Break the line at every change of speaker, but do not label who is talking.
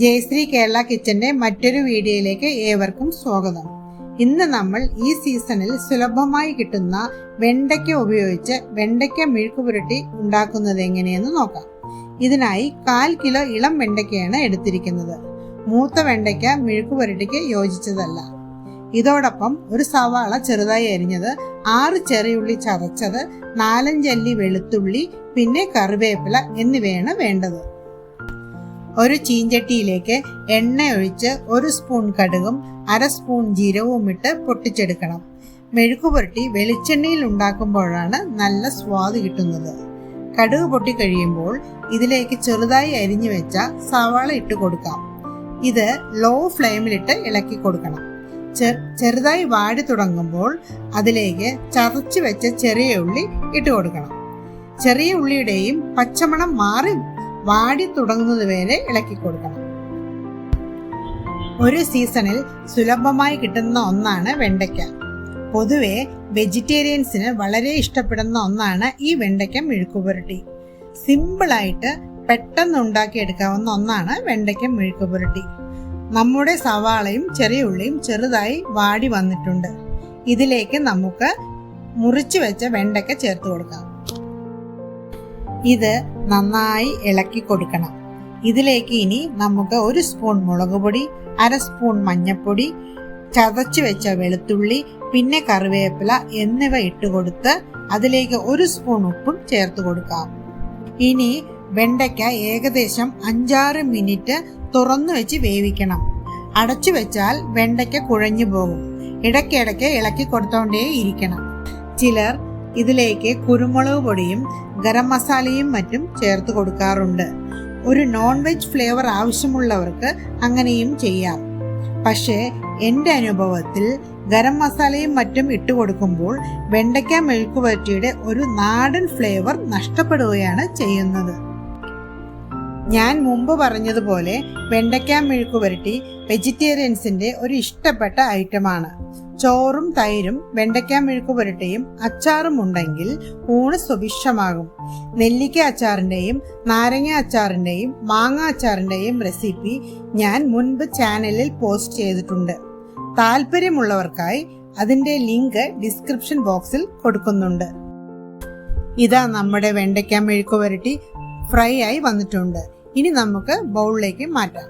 ജയശ്രീ കേരള കിച്ചന്റെ മറ്റൊരു വീഡിയോയിലേക്ക് ഏവർക്കും സ്വാഗതം. ഇന്ന് നമ്മൾ ഈ സീസണിൽ സുലഭമായി കിട്ടുന്ന വെണ്ടയ്ക്ക ഉപയോഗിച്ച് വെണ്ടയ്ക്ക മെഴുക്കുപുരട്ടി ഉണ്ടാക്കുന്നത് എങ്ങനെയെന്ന് നോക്കാം. ഇതിനായി 1/4 കിലോ ഇളം വെണ്ടയ്ക്കയാണ് എടുത്തിരിക്കുന്നത്. മൂത്ത വെണ്ടയ്ക്ക മെഴുക്കുപുരട്ടിക്ക് യോജിച്ചതല്ല. ഇതോടൊപ്പം ഒരു സവാള ചെറുതായി അരിഞ്ഞത്, 6 ചെറിയുള്ളി ചതച്ചത്, 4-5 അല്ലി വെളുത്തുള്ളി, പിന്നെ കറിവേപ്പില എന്നിവയാണ് വേണ്ടത്. ഒരു ചീഞ്ചട്ടിയിലേക്ക് എണ്ണ ഒഴിച്ച് 1 സ്പൂൺ കടുകും 1/2 സ്പൂൺ ജീരകവും ഇട്ട് പൊട്ടിച്ചെടുക്കണം. മെഴുക്കുപുരട്ടി വെളിച്ചെണ്ണയിൽ ഉണ്ടാക്കുമ്പോഴാണ് നല്ല സ്വാദ് കിട്ടുന്നത്. കടുക് പൊട്ടിക്കഴിയുമ്പോൾ ഇതിലേക്ക് ചെറുതായി അരിഞ്ഞു വെച്ച സവാള ഇട്ട് കൊടുക്കാം. ഇത് ലോ ഫ്ലെയിമിലിട്ട് ഇളക്കി കൊടുക്കണം. ചെറുതായി വാടി തുടങ്ങുമ്പോൾ അതിലേക്ക് ചതച്ചു വെച്ച ചെറിയ ഉള്ളി ഇട്ട് കൊടുക്കണം. ചെറിയ ഉള്ളിയുടെയും പച്ചമണം മാറി വാടി തുടങ്ങുന്നത് വരെ ഇളക്കി കൊടുക്കണം. ഒരു സീസണിൽ സുലഭമായി കിട്ടുന്ന ഒന്നാണ് വെണ്ടയ്ക്ക. പൊതുവെ വെജിറ്റേറിയൻസിന് വളരെ ഇഷ്ടപ്പെടുന്ന ഒന്നാണ് ഈ വെണ്ടയ്ക്ക മെഴുക്കുപുരട്ടി. സിമ്പിളായിട്ട് പെട്ടെന്ന് ഉണ്ടാക്കിയെടുക്കാവുന്ന ഒന്നാണ് വെണ്ടയ്ക്ക മെഴുക്കുപുരട്ടി. നമ്മുടെ സവാളയും ചെറിയ ഉള്ളിയും ചെറുതായി വാടി വന്നിട്ടുണ്ട്. ഇതിലേക്ക് നമുക്ക് മുറിച്ചു വെച്ച വെണ്ടയ്ക്ക ചേർത്ത് കൊടുക്കാം. ഇത് നന്നായി ഇളക്കി കൊടുക്കണം. ഇതിലേക്ക് ഇനി നമുക്ക് 1 സ്പൂൺ മുളക് പൊടി, 1/2 സ്പൂൺ മഞ്ഞൾപ്പൊടി, ചതച്ചു വെച്ച വെളുത്തുള്ളി, പിന്നെ കറിവേപ്പില എന്നിവ ഇട്ടുകൊടുത്ത് അതിലേക്ക് 1 സ്പൂൺ ഉപ്പും ചേർത്ത് കൊടുക്കാം. ഇനി വെണ്ടയ്ക്ക ഏകദേശം 5-6 മിനിറ്റ് തുറന്നു വെച്ച് വേവിക്കണം. അടച്ചു വെച്ചാൽ വെണ്ടയ്ക്ക കുഴഞ്ഞു പോകും. ഇടയ്ക്കിടയ്ക്ക് ഇളക്കി കൊടുത്തോണ്ടേ ഇരിക്കണം. ചിലർ ഇതിലേക്ക് കുരുമുളക് പൊടിയും ഗരം മസാലയും മറ്റും ചേർത്ത് കൊടുക്കാറുണ്ട്. ഒരു നോൺ വെജ് ഫ്ലേവർ ആവശ്യമുള്ളവർക്ക് അങ്ങനെയും ചെയ്യാം. പക്ഷേ എൻ്റെ അനുഭവത്തിൽ ഗരം മസാലയും മറ്റും ഇട്ട് കൊടുക്കുമ്പോൾ വെണ്ടയ്ക്ക മെഴുക്കുപുരട്ടിയുടെ ഒരു നാടൻ ഫ്ലേവർ നഷ്ടപ്പെടുകയാണ് ചെയ്യുന്നത്. ഞാൻ മുമ്പ് പറഞ്ഞതുപോലെ വെണ്ടയ്ക്ക മെഴുക്കുപുരട്ടി വെജിറ്റേറിയൻസിന്റെ ഒരു ഇഷ്ടപ്പെട്ട ഐറ്റമാണ്. ചോറും തൈരും വെണ്ടയ്ക്ക മെഴുക്കുപുരട്ടിയും അച്ചാറും ഉണ്ടെങ്കിൽ ഊണ് സുഭിക്ഷമാകും. നെല്ലിക്ക അച്ചാറിന്റെയും നാരങ്ങ അച്ചാറിന്റെയും മാങ്ങ അച്ചാറിന്റെയും റെസിപ്പി ഞാൻ മുൻപ് ചാനലിൽ പോസ്റ്റ് ചെയ്തിട്ടുണ്ട്. താല്പര്യമുള്ളവർക്കായി അതിന്റെ ലിങ്ക് ഡിസ്ക്രിപ്ഷൻ ബോക്സിൽ കൊടുക്കുന്നുണ്ട്. ഇതാ നമ്മുടെ വെണ്ടയ്ക്ക മെഴുക്കുപുരട്ടി ഫ്രൈ ആയി വന്നിട്ടുണ്ട്. ഇനി നമുക്ക് ബൗളിലേക്ക് മാറ്റാം.